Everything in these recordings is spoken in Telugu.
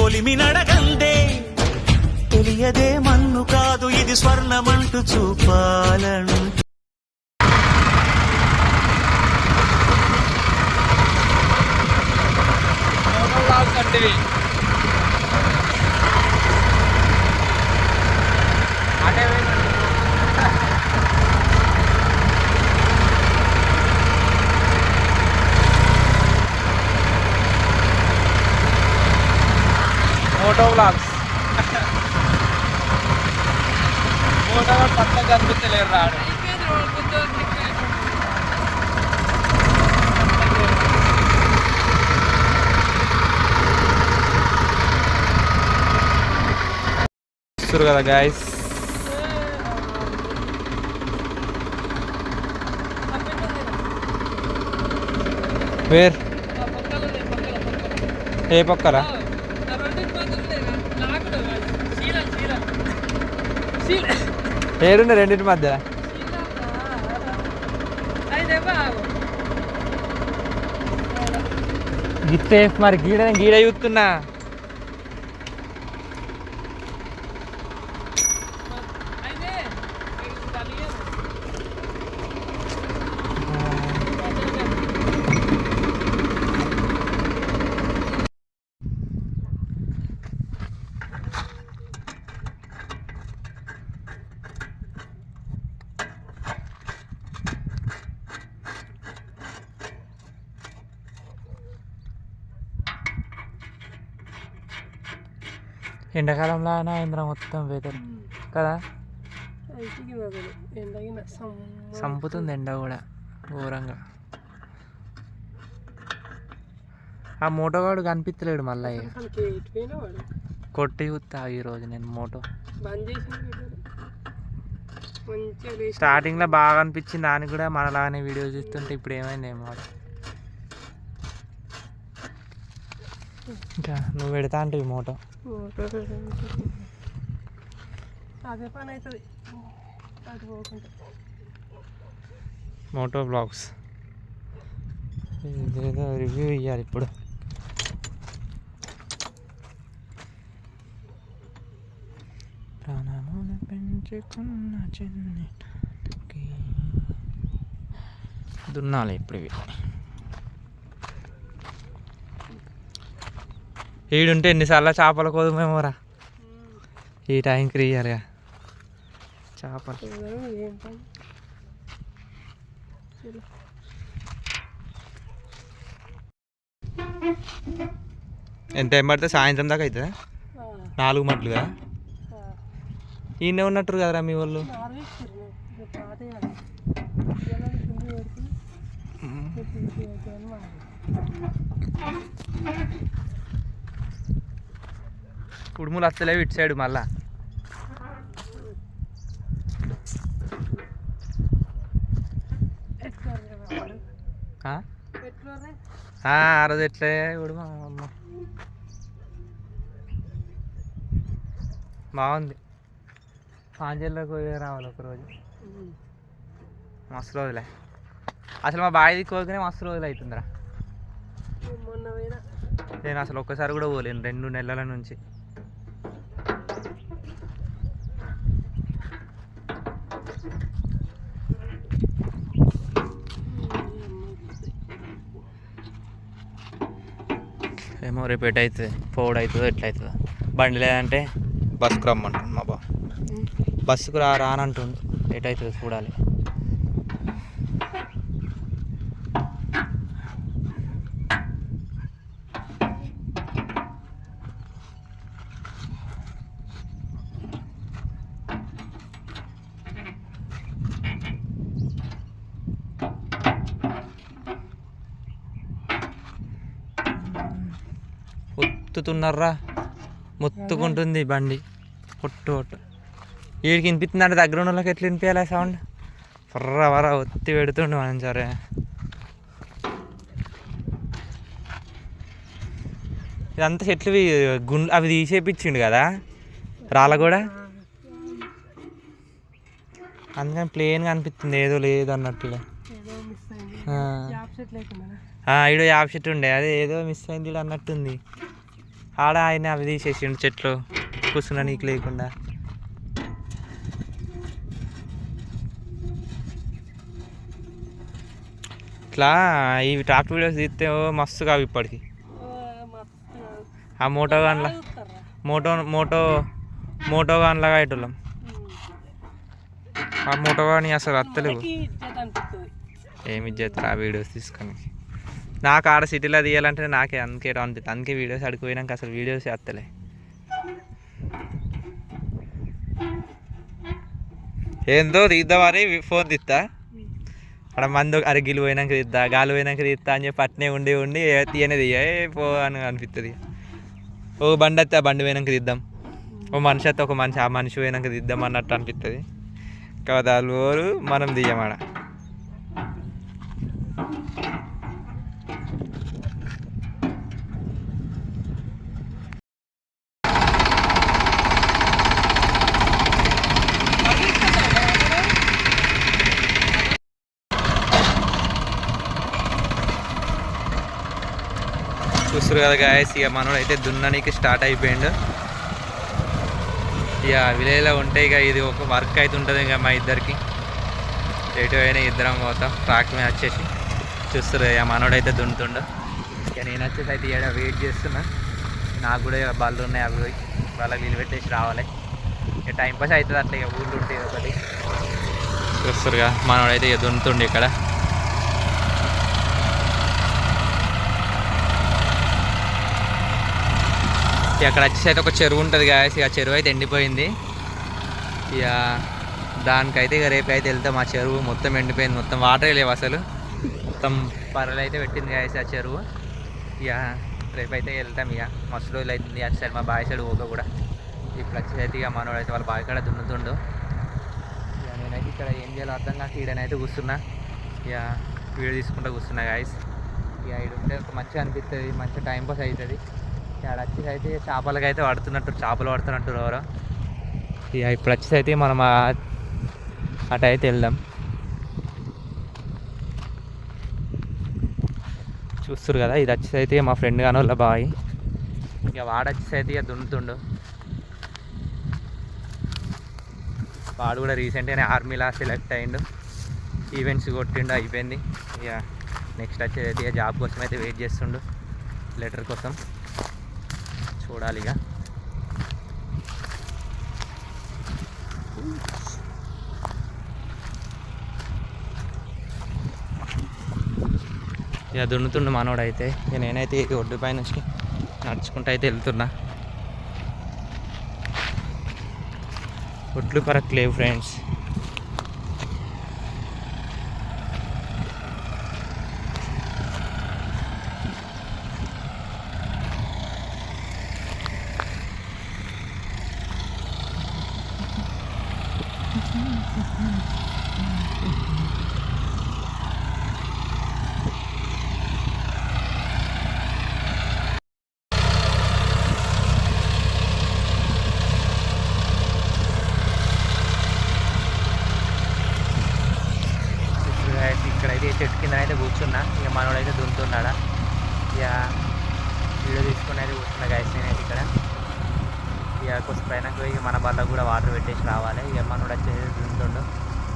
కొలిమి నడగందే తెలియదే మన్ను కాదు ఇది స్వర్ణమంటూ చూపాలను మోటో వ్లాగ్స్ మోటో పట్ల కనిపించలేరు రాడు చూస్తారు కదా గాయస్. వేర్ ఏ పక్కరా ఏడుండే రెండింటి మధ్య గిట్టే మరి గీడ చూస్తున్నా. ఎండాకాలంలో ఇంద్ర మొత్తం వెదర్ కదా సంపుతుంది ఎండ కూడా ఘోరంగా. ఆ మోటోగాడు కనిపించలేడు మళ్ళీ కొట్టి చూస్తా ఈరోజు నేను మోటో. స్టార్టింగ్లో బాగా అనిపించింది దానికి కూడా మనలాగానే వీడియో చూస్తుంటే ఇప్పుడు ఏమైంది ఏమో. ఇంకా నువ్వు పెడతా అంటే మోటో అదే పని అవుతుంది అది పోకుండా. మోటో బ్లాగ్స్ ఇదేదో రివ్యూ ఇవ్వాలి ఇప్పుడు. ప్రాణమున పెంచుకున్న చిన్ని దున్నాలి ఇప్పుడు ఇవి. ఈడుంటే ఎన్నిసార్లు చేపల కోదమేమోరా ఈ టైంకి ఇయ్యాలిగా చేపలు. ఎంత ఏం పడితే సాయంత్రం దాకా అవుతుందా? 4 మట్లుగా ఈయనే ఉన్నట్టు కదరా మీ వాళ్ళు. కుడుములు వస్తలేవు ఇటు సైడు మళ్ళా. ఆ రోజు ఎట్లే కుడుమ అమ్మ బాగుంది. పాంజల్లోకి పోయి రావాలి ఒకరోజు. మస్తు రోజులే అసలు మా బావి కోకనే మస్తు రోజులు అవుతుందిరా. నేను అసలు ఒక్కసారి కూడా పోలేను 2 నెలల నుంచి. ఏమో రేపు ఎటు అవుతుంది పోవడం అవుతుందో ఎట్లవుతుందో. బండి లేదంటే బస్సుకు రమ్మంటుండు మా బావ. బస్సుకు రానంటుండు ఎటు అవుతుందో చూడాలి. ఒత్తుతున్నారా మొత్తుకుంటుంది బండి పొట్టు పొట్టు. వీడికి వినిపిస్తుంది అంటే దగ్గర ఉన్న వాళ్ళకి ఎట్లా వినిపించాలి సౌండ్. వర ఒత్తి పెడుతుండు మనం సరే. ఇదంతా చెట్లు అవి తీసేపించిండు కదా రాళ్ళ కూడా, అందుకని ప్లేన్గా అనిపిస్తుంది ఏదో లేదు అన్నట్టుగా. ఈడో యాప్ చెట్టు ఉండే అది ఏదో మిస్ అయింది అన్నట్టుంది. ఆడ ఆయన అవి తీసేసిండు చెట్లు కూర్చున్నా నీకు లేకుండా. ఇట్లా ఈ ట్రాక్టర్ వీడియోస్ తీస్తే మస్తు కావు ఇప్పటికి. ఆ మోటో గాన్లా మోటో గాన్లాగా అయ్యేటోళ్ళం. ఆ మోటో కానీ అసలు అత్తలేవు. ఏమి చేస్తారు ఆ వీడియోస్ తీసుకొని. నాకు ఆడ సిటీలో తీయాలంటే నాకే అందుకే అనిపిస్తుంది. అందుకే వీడియోస్ అడిగిపోయినాక అసలు వీడియోస్ చేస్తలే. ఏందో తీద్దామని ఫోన్ తీస్తా, అక్కడ మందు అరగిలు పోయినాక తీద్దా, గాలి పోయినాక తీస్తా అని చెప్పి అట్నే ఉండి తీయనే తీయ పో అని అనిపిస్తుంది. ఓ బండి వస్తే ఆ బండి పోయినాక తీద్దాం, ఓ మనిషి వస్తే ఒక మనిషి ఆ మనిషి పోయినాక తీద్దాం అన్నట్టు అనిపిస్తుంది. కాదు వాళ్ళు మనం తీయమాడ. చూస్తారు కదా గాయస్, ఇక మనోడు అయితే దున్నడానికి స్టార్ట్ అయిపోయిండు. ఇక విలేజ్లో ఉంటే ఇక ఇది ఒక వర్క్ అయితే ఉంటుంది. ఇక మా ఇద్దరికి ఎటు అయినా ఇద్దరం పోతాం ట్రాక్ మీద వచ్చేసి. చూస్తారు ఇక మనోడు అయితే దున్నుతుండు. ఇక నేను వచ్చేసి అయితే ఇక్కడ వెయిట్ చేస్తున్నా. నాకు కూడా బళ్ళు ఉన్నాయి, అవి వాళ్ళకి వీలు పెట్టేసి రావాలి. ఇక టైంపాస్ అవుతుంది అట్లా, ఇక ఊళ్ళు ఉంటుంది ఒకటి. చూస్తారుగా మనోడు అయితే ఇక దున్నుతుండు ఇక్కడ. అక్కడ వచ్చేసి అయితే ఒక చెరువు ఉంటుంది గాయస్. ఇక చెరువు అయితే ఎండిపోయింది. ఇక దానికైతే ఇక రేపు అయితే వెళ్తాం. ఆ చెరువు మొత్తం ఎండిపోయింది, మొత్తం వాటరే లేవు అసలు. మొత్తం పర్రలు అయితే పెట్టింది గాయస్ ఆ చెరువు. ఇక రేపైతే వెళ్తాం. ఇక మస్తు రోజులు అవుతుంది అటు సైడ్ మా బావి సైడ్ పోక కూడా. ఇప్పుడు వచ్చేసి అయితే ఇక మనోడు అయితే వాళ్ళ బావి కాడ దున్నుతుండు. ఇక నేనైతే ఇక్కడ ఏం చేయాలో అర్థం కాక ఈడనైతే కూర్చున్నా. ఇక వీడియో తీసుకుంటూ కూర్చున్నా గాయస్. ఇక ఈడ ఉంటే ఒక మంచిగా అనిపిస్తుంది, మంచిగా టైంపాస్ అవుతుంది. ఇక్కడ వచ్చేసి అయితే చేపలకి అయితే చేపలు పడుతున్నట్టు ఎవరో. ఇక ఇప్పుడు వచ్చేసి అయితే మనం అటు అయితే వెళ్దాం. చూస్తారు కదా, ఇది వచ్చేసి అయితే మా ఫ్రెండ్ కాని వాళ్ళ బావి. ఇక వాడు వచ్చేసి అయితే ఇక దున్నుతుండు. వాడు కూడా రీసెంట్గానే ఆర్మీలా సెలెక్ట్ అయ్యిండు, ఈవెంట్స్ కొట్టిండు, అయిపోయింది. ఇక నెక్స్ట్ వచ్చేసి అయితే ఇక జాబ్ కోసం అయితే వెయిట్ చేస్తుండు, లెటర్ కోసం. చూడాలి ఇక. ఇక దున్నుతుండు మనోడు అయితే. ఇక నేనైతే ఒడ్డు పైన వచ్చి నడుచుకుంటూ అయితే వెళ్తున్నా. ఒడ్లు కరెక్ట్ లేవు ఫ్రెండ్స్. ఇక్కడైతే చెట్టు కింద అయితే కూర్చున్నా. ఇక మనోడైతే దున్నుతున్నాడా. ఇక వీడియో తీసుకుని అయితే కూర్చున్నా గాయస్ నేనైతే ఇక్కడ. ఇక కొంచెం పైన ఇక మన బళ్ళకు కూడా వాటర్ పెట్టేసి రావాలి. ఇక మనోడు వచ్చేసి దున్నుతుండు.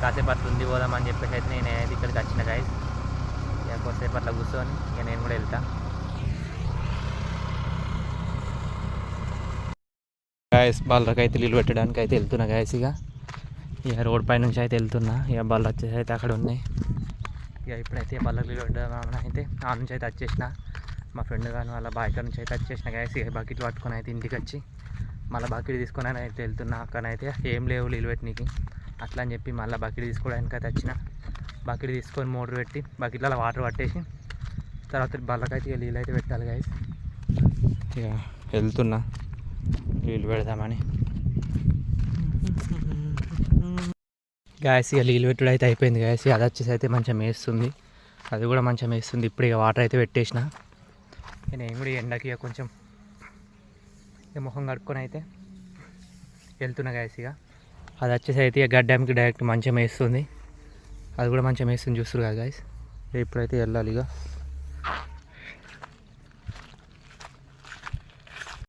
కాసేపు అట్లా ఉంది పోదామని చెప్పేసి అయితే నేనైతే ఇక్కడికి వచ్చిన గాయస్. ఇక కొద్దిసేపు అట్లా కూర్చొని ఇక నేను కూడా వెళ్తా గాయస్. బళ్ళకి అయితే నీళ్ళు పెట్టడానికి అయితే వెళ్తున్నా గాయస్. ఇక రోడ్ పై నుంచి అయితే వెళ్తున్నా. ఇక బళ్ళు వచ్చేసి అయితే అక్కడ ఉన్నాయి. ఇక ఇప్పుడైతే బళ్ళకి నీళ్ళు పెట్టామని అయితే ఆ నుంచి అయితే వచ్చేసిన. మా ఫ్రెండ్ కానీ వాళ్ళ బాయ్ కాడ నుంచి అయితే వచ్చేసిన గాయస్. ఇక బకెట్లు పట్టుకొని అయితే ఇంటికి వచ్చి మళ్ళీ బకెట్ తీసుకొని అయితే వెళ్తున్నా. అక్కడైతే ఏం లేవు నీళ్ళు పెట్టడానికి, అట్లా అని చెప్పి మళ్ళీ బకెట్ తీసుకోవడానికి అయితే వచ్చిన. బకెట్ తీసుకొని మోటర్ పెట్టి బకెట్లో వాటర్ పట్టేసి తర్వాత బళ్ళకైతే ఇక నీళ్ళు అయితే పెట్టాలి గాయస్. ఇక వెళ్తున్నా నీళ్ళు పెడదామని గాయస్. ఇక నీళ్ళు పెట్టుడు అయితే అయిపోయింది గాయస్. అది వచ్చేసి అయితే మంచిగా మేస్తుంది, అది కూడా మంచిగా మేస్తుంది. ఇప్పుడు ఇక వాటర్ అయితే పెట్టేసిన. నేను కూడా ఎండకి ఇక కొంచెం ఇక ముఖం కడుక్కొని అయితే వెళ్తున్నా గాయస్. ఇక అది వచ్చేసి అయితే ఇక గడ్డానికి డైరెక్ట్ మంచిగా మేస్తుంది, అది కూడా మంచిగా మేస్తుంది. చూస్తారు కదా గాయస్. ఇప్పుడైతే వెళ్ళాలి ఇక.